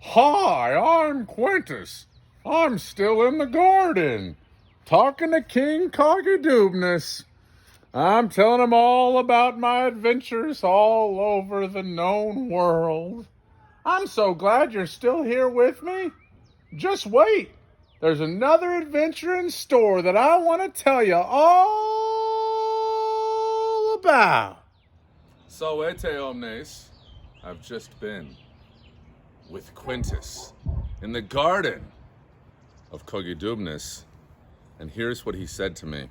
Hi, I'm Quintus. I'm still in the garden, talking to King Cogadubnus. I'm telling him all about my adventures all over the known world. I'm so glad you're still here with me. Just wait. There's another adventure in store that I want to tell you all about. Salvete omnes. I've just been with Quintus in the garden of Cogadubnus, and here's what he said to me.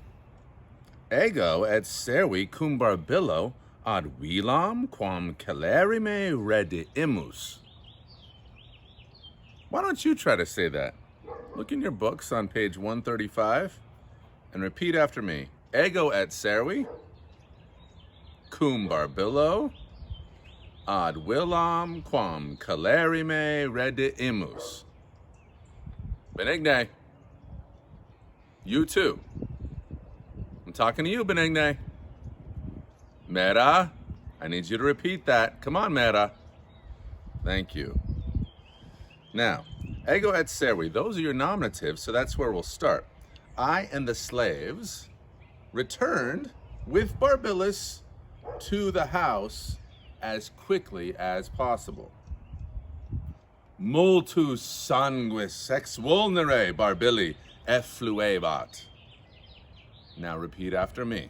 Ego et servi cum barbillo ad vilam quam celerime redimus. Why don't you try to say that? Look in your books on page 135 and repeat after me. Ego et servi cum barbillo ad vilam quam celerime redimus. Benigne. You too. I'm talking to you, Benigne. Mera, I need you to repeat that. Come on, Mera. Thank you. Now, ego et servi, those are your nominatives, so that's where we'll start. I and the slaves returned with Barbilus to the house as quickly as possible. Multus sanguis ex vulnere Barbili effluebat. Now repeat after me.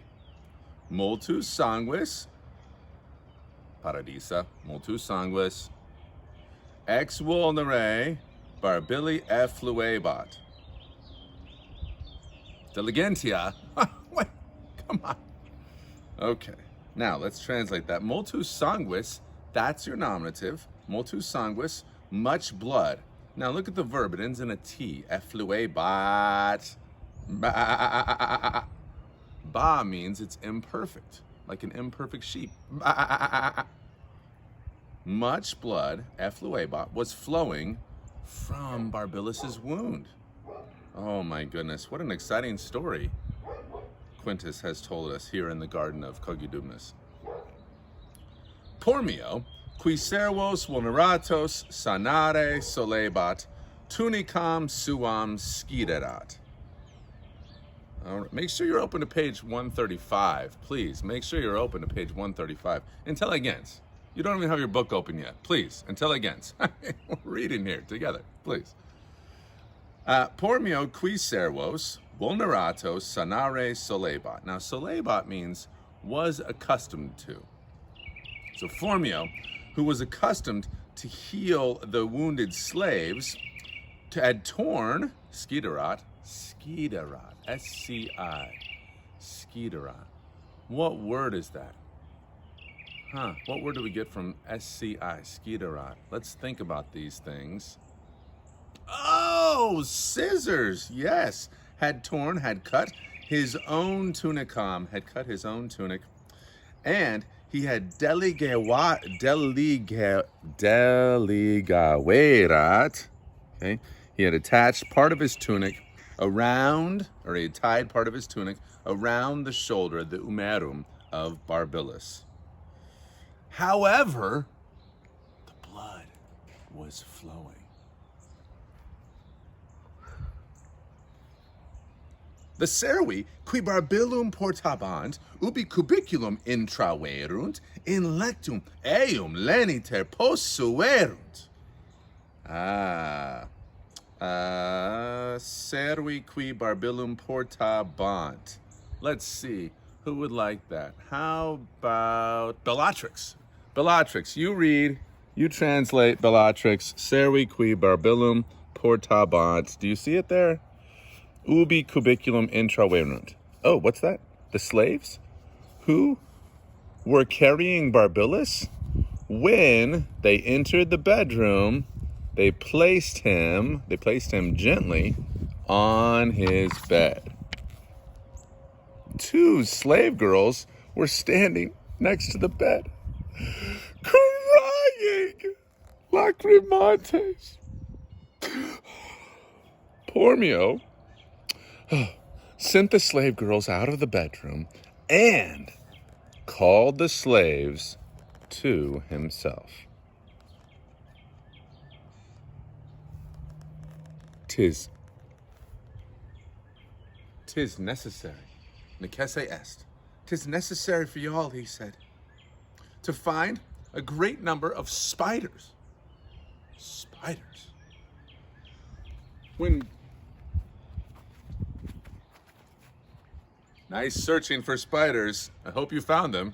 Multus sanguis, paradisa, multus sanguis, ex vulnere Barbili effluebat. Diligentia. Wait, come on. Okay, now let's translate that. Multus sanguis, that's your nominative. Multus sanguis, much blood. Now look at the verb, it ends in a T. Effluebat. Ba. Ba means it's imperfect, like an imperfect sheep. Ba. Much blood, effluebat, was flowing from Barbilus's wound. Oh my goodness, what an exciting story Quintus has told us here in the garden of Cogadubnus. Pormio, qui servos vulneratos sanare solebat, tunicam suam sciderat. Make sure you're open to page 135, please. Make sure you're open to page 135. Intelligence. You don't even have your book open yet. Please, intelligence. We're reading here together, please. Pormio qui servos vulneratos sanare solebat. Now, solebat means was accustomed to. So Formio, who was accustomed to heal the wounded slaves, had torn, sciderat, S-C-I, sciderat. What word is that? What word do we get from S-C-I, sciderat? Let's think about these things. Oh, scissors, yes. Had torn, had cut his own tunicam, had cut his own tunic, and he had deligaverat, okay? He had attached part of his tunic around, or he had tied part of his tunic around the shoulder, the umerum of Barbilus. However, the blood was flowing. The servi, qui barbilum portabant, ubi cubiculum intraverunt, in lectum eum leniter possuerunt. Servi qui barbilum portabant. Let's see, who would like that? How about Bellatrix? Bellatrix, you read, you translate Bellatrix, servi qui barbilum portabant. Do you see it there? Ubi cubiculum intraverunt. Oh, what's that? The slaves who were carrying Barbilus? When they entered the bedroom, they placed him gently on his bed. Two slave girls were standing next to the bed, crying, lacrimantes. Pormio sent the slave girls out of the bedroom and called the slaves to himself. tis necessary. Necesse est. 'Tis necessary for y'all, he said, to find a great number of spiders. Spiders. Nice searching for spiders. I hope you found them.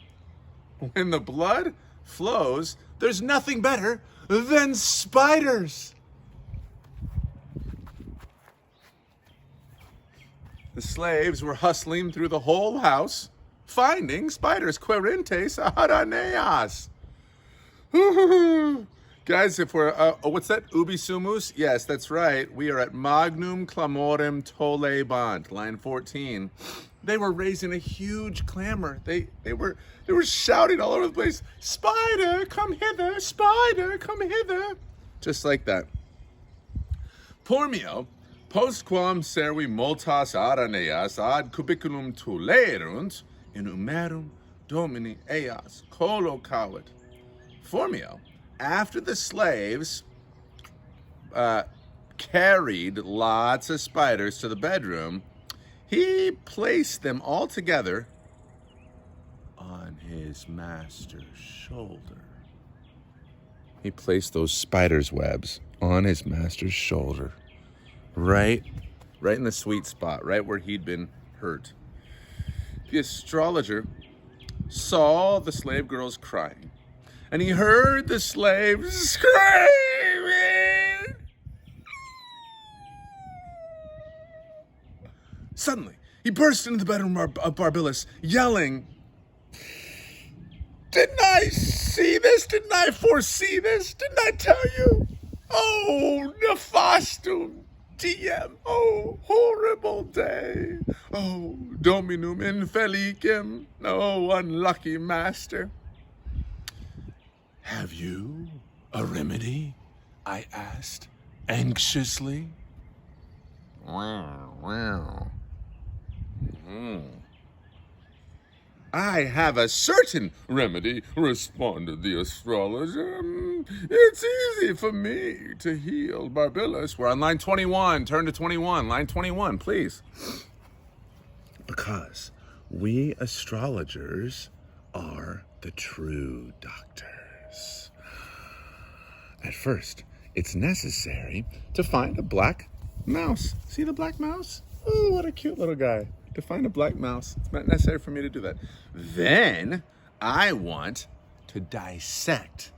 When the blood flows, there's nothing better than spiders. The slaves were hustling through the whole house, finding spiders. Querentes araneas. Guys, if we're, what's that? Ubi sumus? Yes, that's right. We are at Magnum Clamorem Tolebant, line 14. They were raising a huge clamor. They were shouting all over the place, "Spider, come hither! Spider, come hither!" Just like that. Pormio, postquam servi multas araneas ad cubiculum tulerunt, in umerum domini eas collocavit. Formio, after the slaves carried lots of spiders to the bedroom, he placed them all together on his master's shoulder. He placed those spider's webs on his master's shoulder, right in the sweet spot, right where he'd been hurt. The astrologer saw the slave girls crying, and he heard the slaves screaming. Suddenly, he burst into the bedroom of Barbilus, yelling, "Didn't I see this? Didn't I foresee this? Didn't I tell you? Oh, nefastum diem. Oh, horrible day. Oh, dominum infelicem. Oh, unlucky master. Have you a remedy?" I asked anxiously. Wow. "I have a certain remedy," responded the astrologer. "It's easy for me to heal Barbilus." We're on line 21. Turn to 21. Line 21, please. Because we astrologers are the true doctors. At first, it's necessary to find a black mouse. See the black mouse? Oh, what a cute little guy. To find a black mouse. It's not necessary for me to do that. Then I want to dissect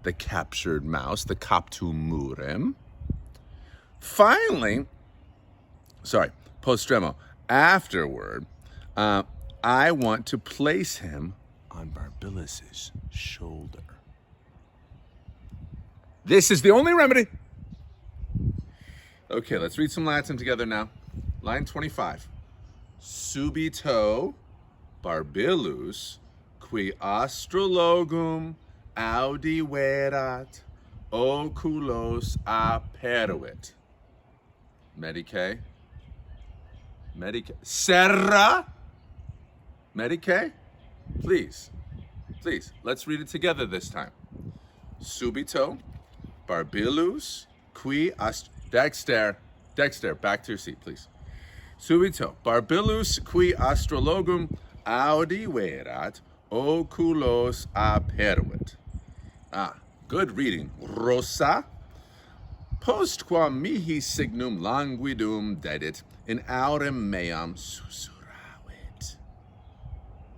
the captured mouse, the captum murem. Finally, postremo, afterward, I want to place him on Barbilus's shoulder. This is the only remedy. Okay, let's read some Latin together now. Line 25. Subito Barbilus qui astrologum audiverat oculos aperuit. Medicae. Serra. Medicae. Please, let's read it together this time. Subito Barbilus qui Dexter, back to your seat, please. Subito, Barbilus qui astrologum audiverat oculos aperuit. Good reading. Rosa, postquam mihi signum languidum dedit, in aurem meam susurravit.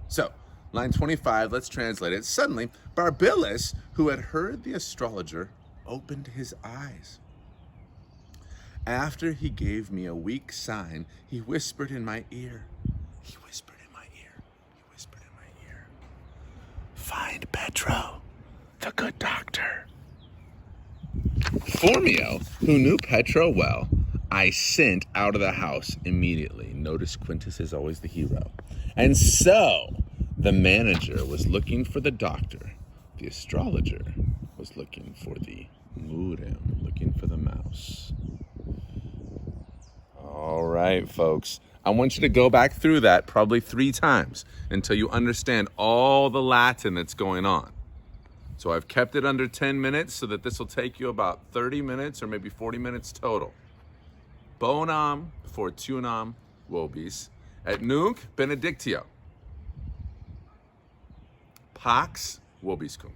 So, line 25, let's translate it. Suddenly, Barbilus, who had heard the astrologer, opened his eyes. After he gave me a weak sign, he whispered in my ear. "Find Petro, the good doctor." Formio, who knew Petro well, I sent out of the house immediately. Notice Quintus is always the hero. And so the manager was looking for the doctor. The astrologer was looking for the murem, looking for the mouse. All right, folks. I want you to go back through that probably 3 times until you understand all the Latin that's going on. So I've kept it under 10 minutes so that this will take you about 30 minutes or maybe 40 minutes total. bonum fortunam vobis, et nunc benedictio pax vobiscum.